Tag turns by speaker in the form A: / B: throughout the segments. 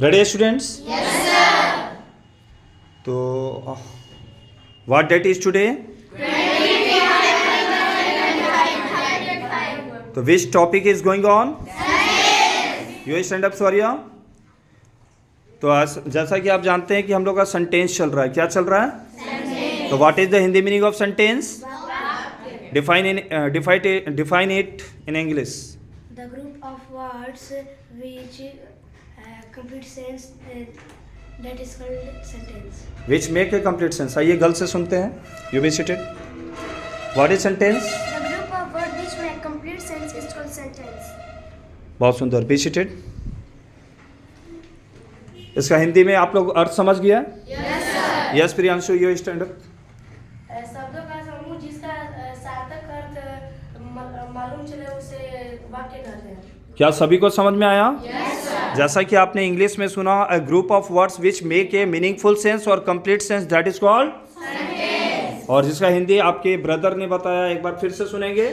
A: Ready students? तो what date is today? तो which topic is going on? You stand up सॉरिया। तो जैसा कि आप जानते हैं कि हम लोग का सेंटेंस चल रहा है। क्या चल रहा है? तो what is the Hindi meaning of sentence? Define it in English.
B: The group of words which complete sense that is called sentence.
A: Which make A complete sense. आइए गल से सुनते हैं। You be seated. What is sentence?
B: The group of words which make complete sense is called sentence.
A: बहुत सुंदर। Be seated. इसका हिंदी में आप लोग अर्थ समझ गया? Yes Priyanshu, you stand up.
B: शब्दों का समूह जिसका सार्थक अर्थ मालूम चले उसे वाक्य कहते हैं।
A: क्या सभी को समझ में आया? जैसा कि आपने इंग्लिश में सुना, a group of words which make a meaningful sense और complete sense that is called sentence. और जिसका हिंदी आपके ब्रदर ने बताया, एक बार फिर से सुनेंगे।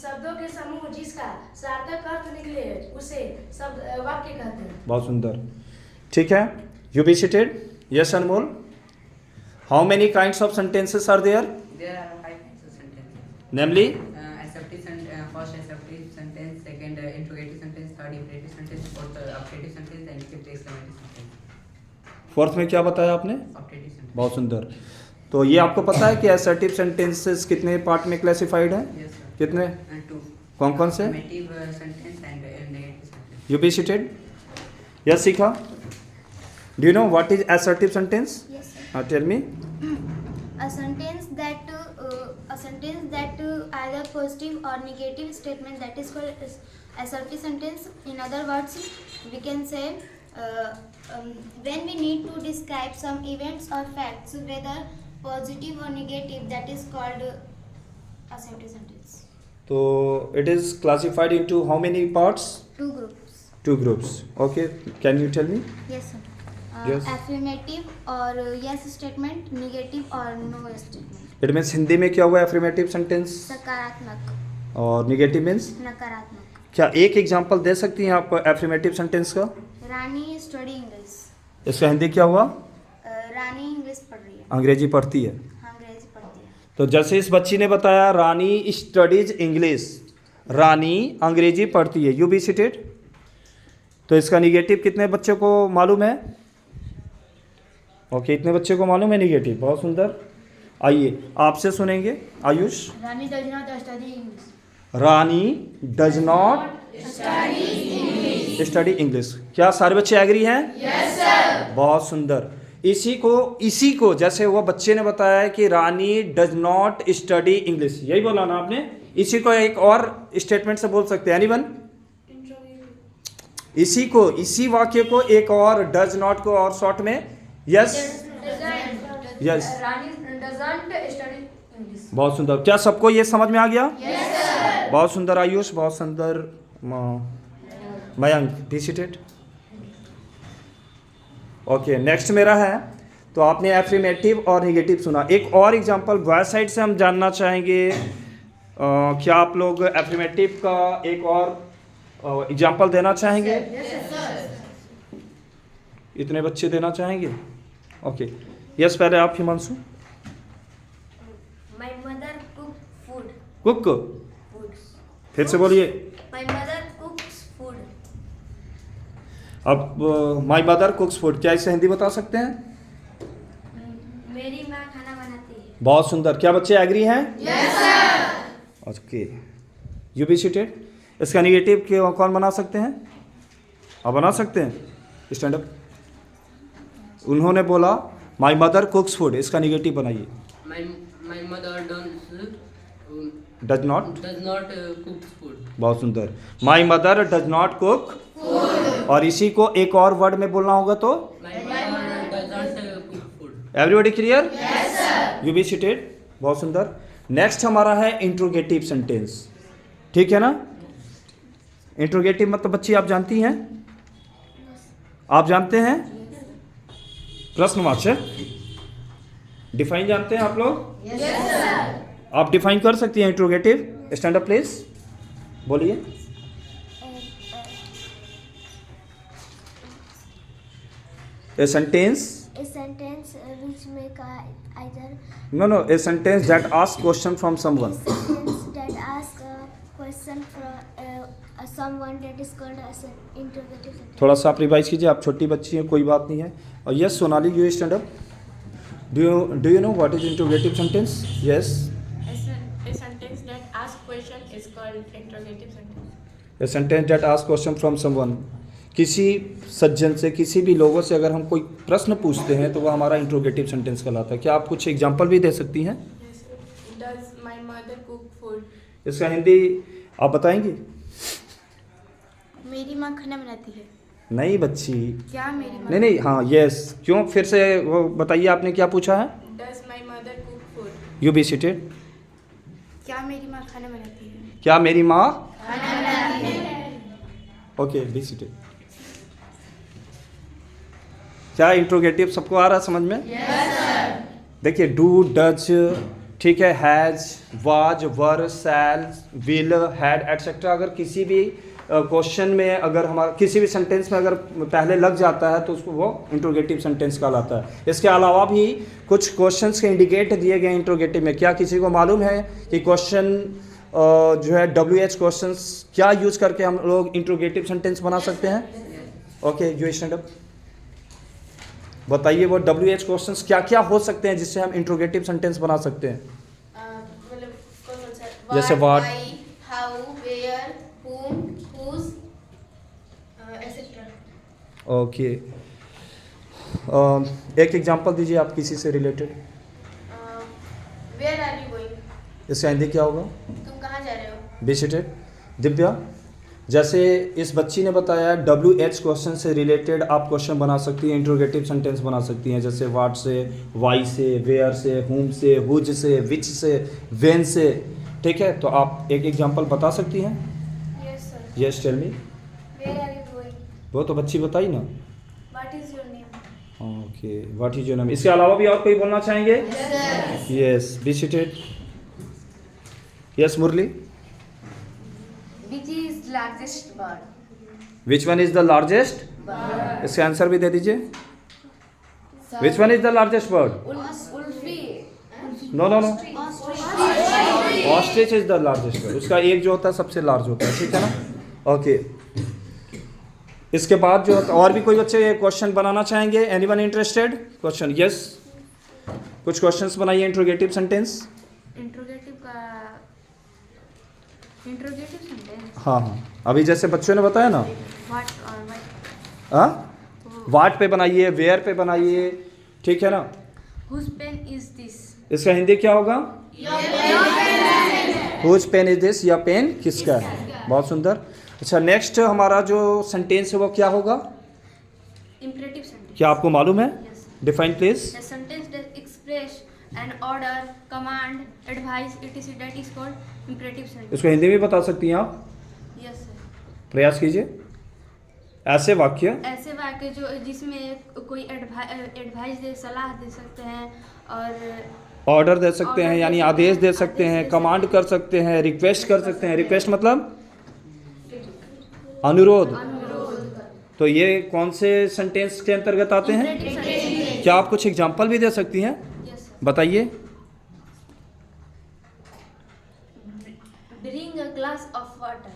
B: शब्दों के समूह जिसका सार्थक अर्थ निकले उसे शब्द वाक्य कहते हैं।
A: बहुत सुंदर। ठीक है, you be seated. Yes Anmol. How many kinds of sentences are there?
C: There are 5 kinds of sentences.
A: Namely
C: Assertive first assertive sentence, second interrogative sentence, third imperative sentence, fourth optative sentence, and fifth exclamative sentence.
A: Fourth में क्या बताया आपने?
C: Optative sentence.
A: बहुत सुंदर। तो ये आपको पता है कि असर्टिव सेंटेंसेस कितने पार्ट में क्लासिफाइड है?
C: Yes, sir.
A: कितने?
C: Two.
A: कौन कौन से?
C: Affirmative sentence and negative sentence.
A: You be seated. Yes Shikha, do you know what is assertive sentence?
B: Yes, sir.
A: Tell me.
B: A sentence that either positive or negative statement that is called assertive sentence. In other words, we can say when we need to describe some events or facts, whether positive or negative, that is called assertive sentence.
A: तो it is classified into how many parts?
B: Two groups.
A: Two groups. Okay, can you tell me?
B: Yes, sir.
A: Yes.
B: Affirmative or yes statement, negative or no statement.
A: It means Hindi में क्या हुआ affirmative sentence?
B: सकारात्मक,
A: और negative means?
B: नकारात्मक।
A: क्या एक example दे सकती हैं आप affirmative sentence का?
B: रानी स्टडी इंग्लिश।
A: इसका हिंदी क्या हुआ?
B: रानी इंग्लिश पढ़ रही है।
A: अंग्रेजी पढ़ती है।
B: हाँ, अंग्रेजी पढ़ती है।
A: तो जैसे इस बच्ची ने बताया, रानी स्टडीज इंग्लिश, रानी अंग्रेजी पढ़ती है। You be seated. तो इसका निगेटिव कितने बच्चों को मालूम है? ओके, इतने बच्चे को मालूम है निगेटिव। बहुत सुंदर। आइए आपसे सुनेंगे। Ayush.
B: Rani does not study English.
A: Rani does not study English. क्या सारे बच्चे एग्री हैं? Yes sir. बहुत सुंदर। इसी को जैसे वो बच्चे ने बताया है कि रानी डज नॉट स्टडी इंग्लिश, यही बोला ना आपने? इसी को एक और स्टेटमेंट से बोल सकते हैं। एनीवन? इसी वाक्य को एक और डज नॉट को और शॉर्ट में यस यस। बहुत सुंदर। क्या सबको ये समझ में आ गया? yes, बहुत सुंदर आयुष, बहुत सुंदर Mayank. Be seated. Okay, next मेरा है। तो आपने एफर्मेटिव और नेगेटिव सुना। एक और एग्जांपल बॉय साइड से हम जानना चाहेंगे। क्या आप लोग एफर्मेटिव का एक और एग्जांपल देना चाहेंगे? इतने बच्चे देना चाहेंगे? ओके, यस पहले आप Himanshu.
B: My mother cook food.
A: Cook, फिर से बोलिए।
B: My mother कुक्स food.
A: अब माय मदर कुक्स फूड, क्या इसे हिंदी बता सकते हैं?
B: मेरी माँ खाना बनाती है।
A: बहुत सुंदर। क्या बच्चे एग्री हैं? Yes sir. Okay, you be seated. इसका निगेटिव कौन बना सकते हैं? आप बना सकते हैं? Stand up. उन्होंने बोला माय मदर कुक्स फूड, इसका निगेटिव बनाइए।
C: My mother
A: does not
C: cook food.
A: बहुत सुंदर। My mother does not cook food. और इसी को एक और वर्ड में बोलना होगा तो?
C: My mother does not cook food.
A: Everybody clear? Yes sir. You be seated. बहुत सुंदर। नेक्स्ट हमारा है इंट्रोगेटिव सेंटेंस। ठीक है ना? इंट्रोगेटिव मतलब बच्ची आप जानती हैं? आप जानते हैं? प्रश्नवाचक डिफाइन जानते हैं आप लोग? Yes sir. आप डिफाइन कर सकती हैं इंट्रोगेटिव? स्टैंड अप प्लीज, बोलिए। A sentence
B: A sentence which make either
A: no a sentence that ask question from someone.
B: sentence that ask a question from someone that is called as an interrogative sentence.
A: थोड़ा सा आप revise कीजिए, आप छोटी बच्ची हैं, कोई बात नहीं है. और yes Sonali, you stand up. Do you know what is interrogative sentence? Yes.
D: A sentence that asks question is called interrogative sentence.
A: A sentence that ask question from someone. किसी सज्जन से, किसी भी लोगों से अगर हम कोई प्रश्न पूछते हैं तो वो हमारा इंटरोगेटिव सेंटेंस कहलाता है. क्या आप कुछ एग्जांपल भी दे सकती हैं?
D: Yes, sir. Does my mother cook food?
A: इसका हिंदी आप बताएंगी?
D: मेरी माँ खाना बनाती है.
A: नहीं बच्ची,
D: क्या मेरी माँ?
A: नहीं नहीं, हाँ यस. क्यों? फिर से वो बताइए, आपने क्या पूछा है?
D: Does my mother cook food?
A: You be seated.
D: क्या मेरी माँ खाना बनाती है?
A: क्या मेरी माँ?
D: खाना बनाती है.
A: Okay, be seated. क्या इंट्रोगेटिव सबको आ रहा है समझ में? देखिए, डू, डज, ठीक है, has, was, were, shall, will, had etcetera. अगर किसी भी क्वेश्चन में, अगर हमारा किसी भी सेंटेंस में अगर पहले लग जाता है तो उसको वो इंट्रोगेटिव सेंटेंस कहलाता है. इसके अलावा भी कुछ क्वेश्चंस के इंडिकेट दिए गए इंट्रोगेटिव में. क्या किसी को मालूम है कि क्वेश्चन जो है WH क्वेश्चंस क्या यूज करके हम लोग इंट्रोगेटिव सेंटेंस बना सकते हैं? Okay, you stand up. बताइए वो WH क्वेश्चंस क्या क्या हो सकते हैं जिससे हम इंट्रोगेटिव सेंटेंस बना सकते हैं?
D: मतलब कौन सा?
A: जैसे what,
D: why, how, where, whom, whose, etc.
A: Okay. एक एग्जांपल दीजिए आप किसी से related.
D: Where are you going?
A: इसका हिंदी क्या होगा?
D: तुम कहाँ जा रहे हो?
A: Be seated. दिव्या, जैसे इस बच्ची ने बताया WH क्वेश्चन से रिलेटेड आप क्वेश्चन बना सकती हैं, इंट्रोगेटिव सेंटेंस बना सकती हैं. जैसे व्हाट से, वाई से, वेयर से, हुम से, हुज से, विच से, व्हेन से. ठीक है, तो आप एक एग्जांपल बता सकती हैं?
D: Yes, sir.
A: Yes, tell me.
D: Where are you going?
A: वो तो बच्ची बताई ना.
D: What is your name?
A: Okay, what is your name. इसके अलावा भी और कोई बोलना चाहेंगे? Yes, be seated. Yes, Murali.
D: Which is largest bird?
A: Which one is the largest? इसका आंसर भी दे दीजिए. Which one is the largest bird?
D: Ulfi.
A: No no no, ostrich is the largest bird. उसका एक जो होता है सबसे लार्ज होता है. ठीक है ना? ओके. इसके बाद जो और भी कोई बच्चे क्वेश्चन बनाना चाहेंगे? Anyone interested? Question, yes. कुछ क्वेश्चंस बनाइए इंट्रोगेटिव सेंटेंस.
D: Interrogative sentence.
A: हाँ हाँ, अभी जैसे बच्चों ने बताया ना.
D: What or what?
A: हाँ, वाट पे बनाइए, वेयर पे बनाइए. ठीक है ना?
D: Whose pen is this?
A: इसका हिंदी क्या होगा? हुज पेन इज दिस, या पेन किसका है. बहुत सुंदर. अच्छा, नेक्स्ट हमारा जो सेंटेंस है वो क्या होगा?
D: Imperative sentence.
A: क्या आपको मालूम है?
D: Yes.
A: Define please.
D: A sentence that express an order, command, advice, etc. That is called imperative sentence.
A: इसको हिंदी में बता सकती हैं आप?
D: Yes, sir.
A: प्रयास कीजिए. ऐसे वाक्य
D: ऐसे वाक्य जो जिसमें कोई एडवाइस दे, सलाह दे सकते हैं, और
A: ऑर्डर दे सकते हैं, यानी आदेश दे सकते हैं, कमांड कर सकते हैं, रिक्वेस्ट कर सकते हैं. रिक्वेस्ट मतलब अनुरोध. तो ये कौन से सेंटेंस के अंतर्गत आते हैं? क्या आप कुछ एग्जांपल भी दे सकती हैं?
D: Yes, sir.
A: बताइए.
D: Bring a glass of water.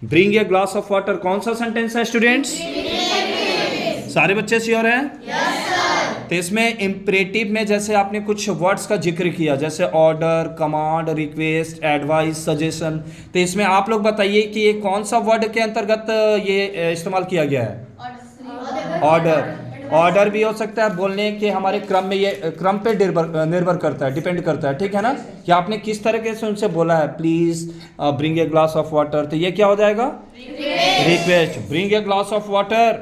A: Bring a glass of water कौन सा सेंटेंस है स्टूडेंट्स? सारे बच्चे श्योर हैं? तो इसमें इम्परेटिव में जैसे आपने कुछ वर्ड्स का जिक्र किया, जैसे order, command, request, advice, suggestion. तो इसमें आप लोग बताइए कि ये कौन सा वर्ड के अंतर्गत ये इस्तेमाल किया गया है? ऑर्डर. ऑर्डर भी हो सकता है बोलने के हमारे क्रम में, ये क्रम पे निर्भर करता है, डिपेंड करता है. ठीक है ना? कि आपने किस तरीके से उनसे बोला है, please bring a glass of water, तो ये क्या हो जाएगा? Request. Bring a glass of water,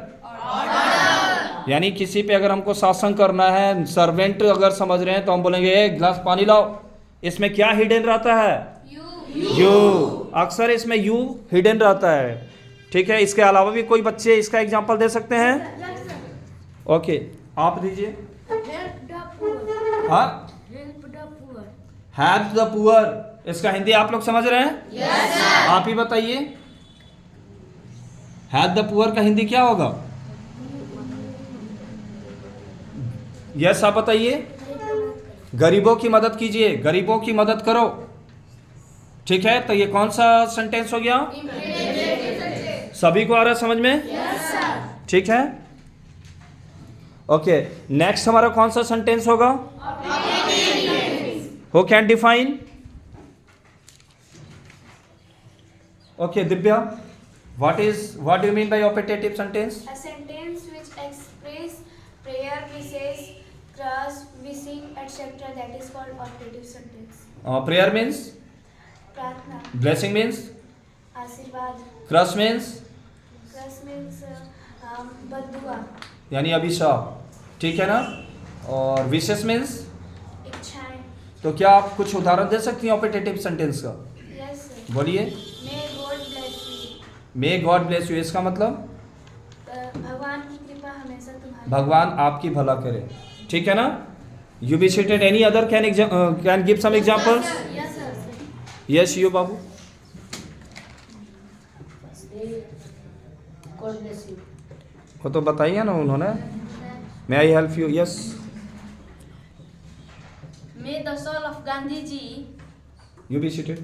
A: यानी किसी पे अगर हमको शासन करना है, सर्वेंट अगर समझ रहे हैं तो हम बोलेंगे एक ग्लास पानी लाओ. इसमें क्या हिडन रहता है? यू. अक्सर इसमें यू हिडन रहता है. ठीक है. इसके अलावा भी कोई बच्चे इसका एग्जांपल दे सकते हैं? ओके, आप दीजिए. हाँ, हेल्प द पुअर. इसका हिंदी आप लोग समझ रहे हैं? yes, आप ही बताइए. हेल्प द पुअर का हिंदी क्या होगा? यस आप बताइए। गरीबों की मदद कीजिए, गरीबों की मदद करो। ठीक है, तो ये कौन सा सेंटेंस हो गया? सभी को आ रहा है समझ में? ठीक है, ओके। नेक्स्ट हमारा कौन सा सेंटेंस होगा? Who can define? Okay Divya, what do you mean by operative sentence?
D: A sentence which express prayer, wishes, trust, wishing, etc. That is called operative sentence.
A: Prayer means?
D: प्रार्थना,
A: Blessing means?
D: आशीर्वाद,
A: Curse means?
D: Cross means बद्दुआ,
A: यानी अभिशाप, ठीक है ना? और विशेष means?
D: इच्छाएं।
A: तो क्या आप कुछ उदाहरण दे सकती हैं ऑपरेटिव सेंटेंस का?
D: Yes sir.
A: बोलिए।
D: May God bless you.
A: May God bless you, इसका मतलब?
D: भगवान की कृपा हमेशा तुम्हारी।
A: भगवान आपकी भला करे, ठीक है ना? You be seated, any other can give some examples?
D: Yes sir.
A: Yes you बाबू।
E: God bless you.
A: वो तो बताइए ना उन्होंने। May I help you? Yes.
D: May the soul of Gandhi ji,
A: you be seated.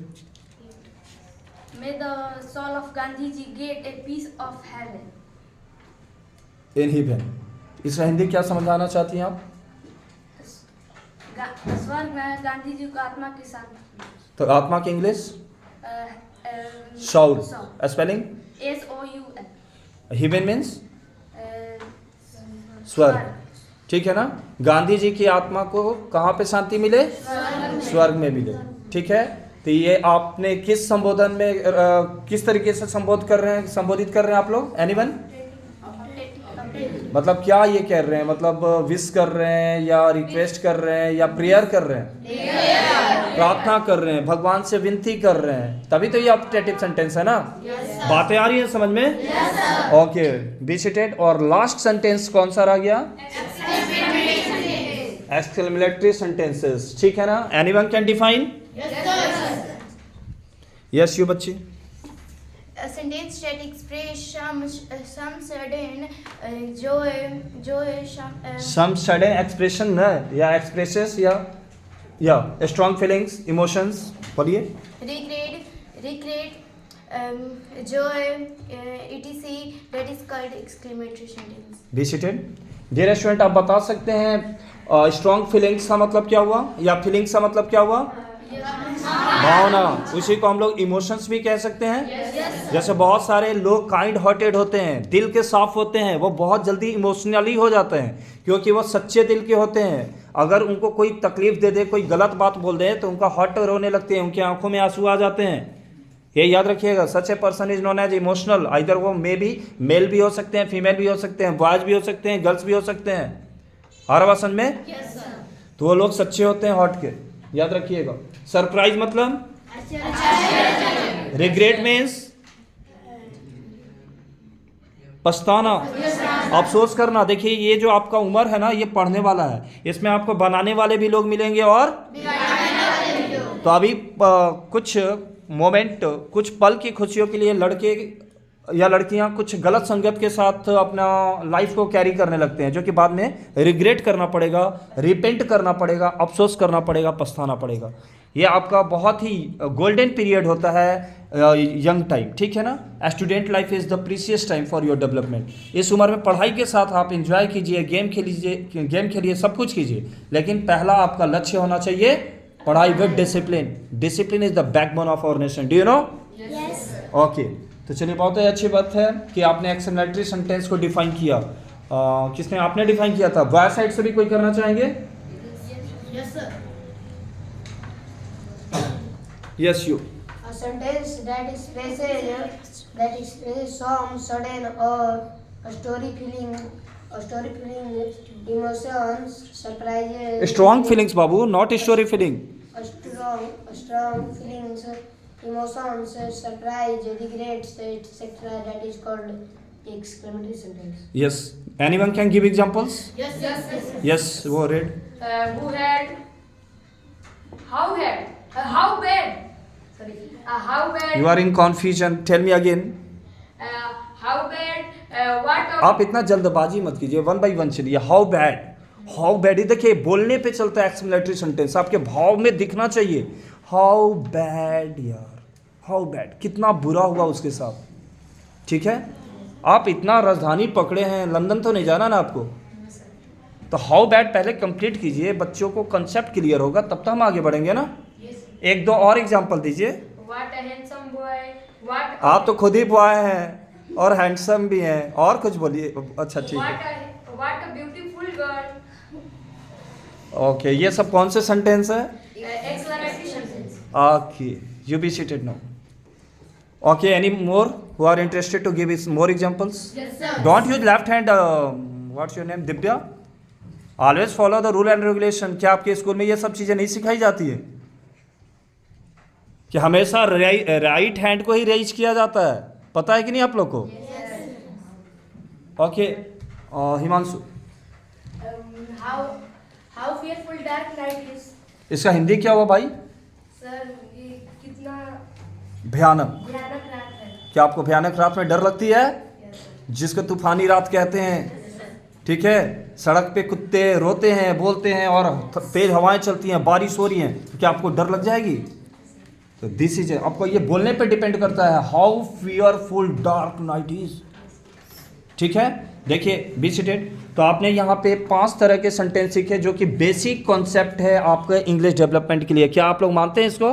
D: may the soul of Gandhi ji get a piece of heaven.
A: In heaven, इसका हिंदी क्या समझाना चाहती हैं आप?
D: स्वर्ग में गांधी जी को आत्मा के साथ।
A: तो आत्मा की English? Soul. Spelling?
D: SOUL।
A: heaven means स्वर्ग, ठीक है ना? गांधी जी की आत्मा को कहाँ पे शांति मिले? स्वर्ग में मिले, ठीक है? तो ये आपने किस संबोधन में किस तरीके से संबोधित कर रहे हैं आप लोग? एनीवन? मतलब क्या ये कह रहे हैं? मतलब विश कर रहे हैं या रिक्वेस्ट कर रहे हैं या प्रेयर कर रहे हैं? प्रार्थना कर रहे हैं, भगवान से विनती कर रहे हैं, तभी तो ये ऑपरेटिव सेंटेंस है ना? बातें आ रही हैं समझ में? Okay, be seated. और लास्ट सेंटेंस कौन सा रह गया? एक्सक्लेमेटरी सेंटेंसेस, ठीक है ना? Anyone can define? Yes you बच्ची।
B: A sentence that express some sudden joy,
A: some sudden expression है या एक्सप्रेसेस या स्ट्रॉन्ग फीलिंग्स, इमोशंस, बोलिए।
B: regret, joy, etc. That is called exclamatory sentence.
A: Be seated. Dear student, आप बता सकते हैं strong feelings का मतलब क्या हुआ या फीलिंग्स का मतलब क्या हुआ? भावना। उसी को हम लोग इमोशंस भी कह सकते हैं। जैसे बहुत सारे लोग काइंड हार्टेड होते हैं, दिल के साफ होते हैं, वो बहुत जल्दी इमोशनली हो जाते हैं क्योंकि वो सच्चे दिल के होते हैं। अगर उनको कोई तकलीफ दे दे, कोई गलत बात बोल दे तो उनका हार्ट रोने लगते हैं, उनकी आंखों में आंसू आ जाते हैं। ये याद रखिएगा, such a person is known as emotional. Either वो मे भी मेल भी हो सकते हैं, फीमेल भी हो सकते हैं, बॉयज भी हो सकते हैं, गर्ल्स भी हो सकते हैं। आ रहा समझ में? तो वो लोग सच्चे होते हैं हार्ट के, याद रखिएगा। सरप्राइज मतलब? Regret means? पछताना, अफसोस करना। देखिए ये जो आपका उम्र है ना, ये पढ़ने वाला है, इसमें आपको बनाने वाले भी लोग मिलेंगे और तो अभी कुछ मोमेंट, कुछ पल की खुशियों के लिए लड़के या लड़कियां कुछ गलत संगत के साथ अपना लाइफ को कैरी करने लगते हैं, जो कि बाद में रिग्रेट करना पड़ेगा, रिपेंट करना पड़ेगा, अफसोस करना पड़ेगा, पछताना पड़ेगा। ये आपका बहुत ही गोल्डन पीरियड होता है, यंग टाइम, ठीक है ना? Student life is the precious time for your development. इस उम्र में पढ़ाई के साथ आप एंजॉय कीजिए, गेम खेलिए, सब कुछ कीजिए, लेकिन पहला आपका लक्ष्य होना चाहिए पढ़ाई with discipline. Discipline is the backbone of our nation. Do you know?
B: Yes.
A: Okay, तो चलिए बहुत ही अच्छी बात है कि आपने एक्सक्लेमेटरी सेंटेंस को डिफाइन किया। किसने? आपने डिफाइन किया था। बॉय साइड से भी कोई करना चाहेंगे?
E: Yes, sir.
A: Yes you.
E: A sentence that expresses some sudden or a story feeling, emotions, surprises.
A: Strong feelings Babu, not story feeling.
E: A strong feelings, emotions, surprise, regrets, etc. That is called exclamatory sentence.
A: Yes, anyone can give examples?
E: Yes.
A: Yes, वो red.
F: Who had, how bad, sorry, how bad,
A: you are in confusion, tell me again.
F: how bad, what of,
A: आप इतना जल्दबाजी मत कीजिए, one by one चलिए। How bad, how bad, देखिए बोलने पे चलता है एक्सक्लेमेटरी सेंटेंस, आपके भाव में दिखना चाहिए। हाउ बैड यार, हाउ बैड, कितना बुरा हुआ उसके साथ। ठीक है, आप इतना राजधानी पकड़े हैं, लंदन तो नहीं जाना ना आपको, तो हाउ बैड पहले कंप्लीट कीजिए, बच्चों को कंसेप्ट क्लियर होगा, तब तो हम आगे बढ़ेंगे ना। एक दो और एग्जांपल दीजिए।
F: What a handsome boy. What
A: आप तो खुद ही बॉय हैं और हैंडसम भी हैं, और कुछ बोलिए। अच्छा ठीक है,
F: what a beautiful girl.
A: Okay, ये सब कौन से सेंटेंस है?
F: Exclamatory sentence.
A: Okay, you be seated now. Okay, any more who are interested to give more examples?
F: Yes, sir.
A: Don't use left hand. What's your name? Divya. Always follow the rule and regulation. क्या आपके school में ये सब चीज़ें नहीं सिखाई जाती है कि हमेशा राइट हैंड को ही रेज किया जाता है? पता है कि नहीं आप लोग को? Okay, Himanshu,
D: How fearful dark night is.
A: इसका हिंदी क्या हुआ भाई?
D: सर ये कितना
A: भयानक।
D: भयानक रात है।
A: क्या आपको भयानक रात में डर लगती है? जिसको तूफानी रात कहते हैं। ठीक है, सड़क पे कुत्ते रोते हैं, बोलते हैं, और तेज हवाएं चलती हैं, बारिश हो रही है, तो क्या आपको डर लग जाएगी? तो दिस इज, आपको ये बोलने पे डिपेंड करता है, how fearful dark night is. ठीक है, देखिए बी सीटेड। तो आपने यहाँ पे 5 तरह के सेंटेंस सीखे जो कि बेसिक कॉन्सेप्ट है आपके इंग्लिश डेवलपमेंट के लिए। क्या आप लोग मानते हैं इसको?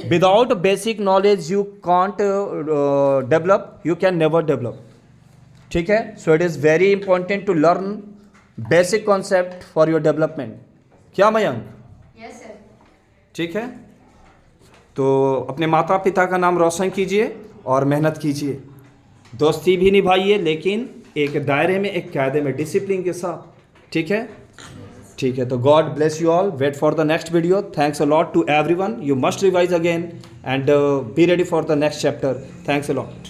A: Without basic knowledge you can't develop, you can never develop. ठीक है, so it is very important to learn basic concept for your development. क्या मयंक?
F: Yes, sir.
A: ठीक है, तो अपने माता पिता का नाम रोशन कीजिए और मेहनत कीजिए, दोस्ती भी निभाइए, लेकिन एक दायरे में, एक कायदे में, डिसिप्लिन के साथ। ठीक है, ठीक है। तो God bless you all, wait for the next video. Thanks a lot to everyone, you must revise again and be ready for the next chapter. Thanks a lot.